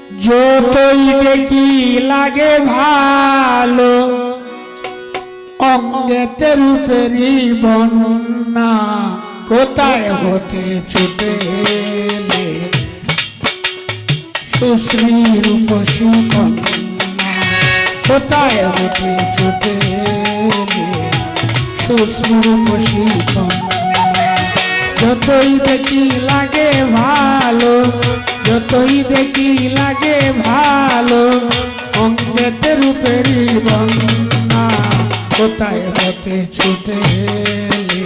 যতই দেখি লাগে ভালো অঙ্গেতে রূপেরই বন্যা কোথায় হতে ছুটে এলে সুশ্রী রূপসী কন্যা কোথায় হতে ছুটে এলে সুশ্রী রূপসী কন্যা যতই দেখি লাগে ভালো যতই দেখি লাগে ভালো অঙ্গেতে রূপেরই বন্যা কোথায় হতে ছুটে এলে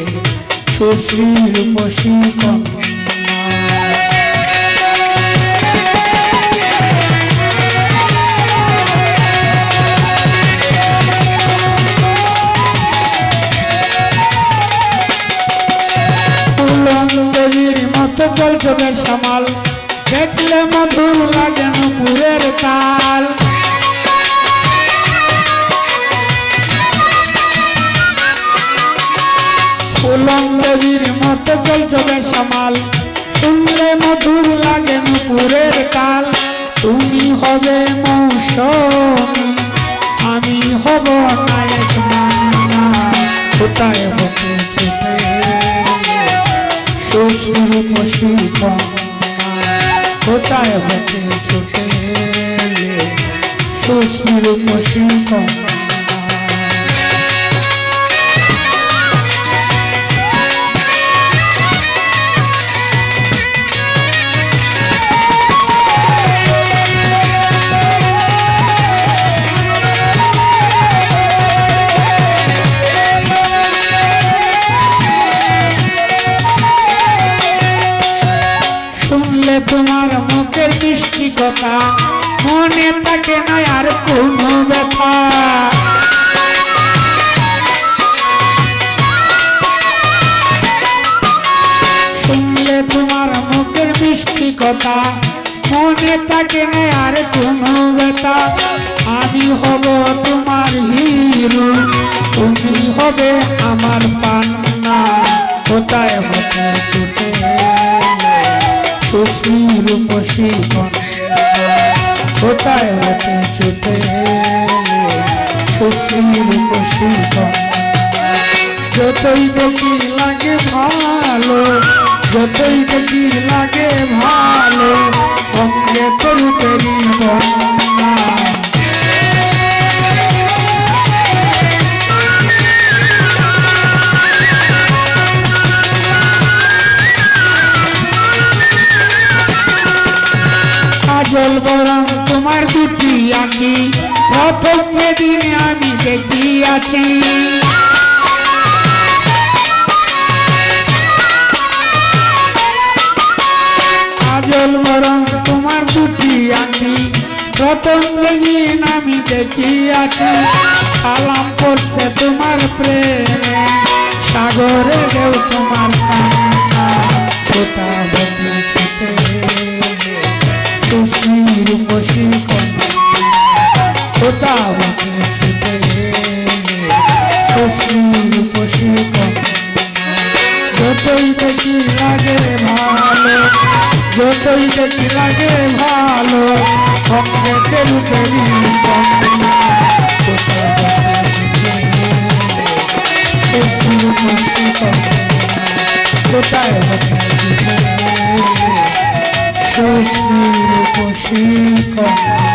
সুশ্রী রূপসী কন্যা দেবীর মতো চলছে সামাল দেখলে মধুর লাগে নুপুরের তাল ফুলন দেবীর মতো চলছে সামাল শুনলে মধুর লাগে নুপুরের তাল তুমি হবে মৌসুমী আমি হব নায়ক মান্না কোথায় হতে ছুটে সুশ্রী রূপসী কন্যা কোথায় হতে ছুটে এলে সুশ্রী রূপসী কন্যা তোমার মুখের মিষ্টি কথা মনে থাকে না আর কোনো ব্যথা শুনলে তোমার মুখের মিষ্টি কথা মনে থাকে না আর কোনো ব্যথা আমি হব তোমার হিরো তুমি হবে আমার পান্না কোথায় হতে ছুটে সুশ্রী রূপসী কন্যা কোথায় হতে ছুটে এলে সুশ্রী রূপসী কন্যা যতই দেখি লাগে ভালো যতই দেখি লাগে ভালো অঙ্গেতে রূপেরই বন্যা কাজল বরং তোমার দুটি আঁকি প্রথম যেদিন আমি দেখিয়াছি কাজল বরং তোমার দুটি আঁকি প্রথম যেদিন আমি দেখিয়াছি সালাম করছে তোমার প্রেমে সাগরে ঢেউ তোমার কান্না কোথা হতে ছুটে সুশ্রী রূপসী কন্যা কোথাও হতে ছুটে এলে সুশ্রী রূপসী কন্যা যতই দেখি লাগে ভালো যতই দেখি লাগে ভালো অঙ্গেতে রূপেরই কন্যা কোথাও হতে ছুটে এলে সুশ্রী রূপসী কন্যা কোথায় হতে ছুটে এলে সুশ্রী রূপসী কন্যা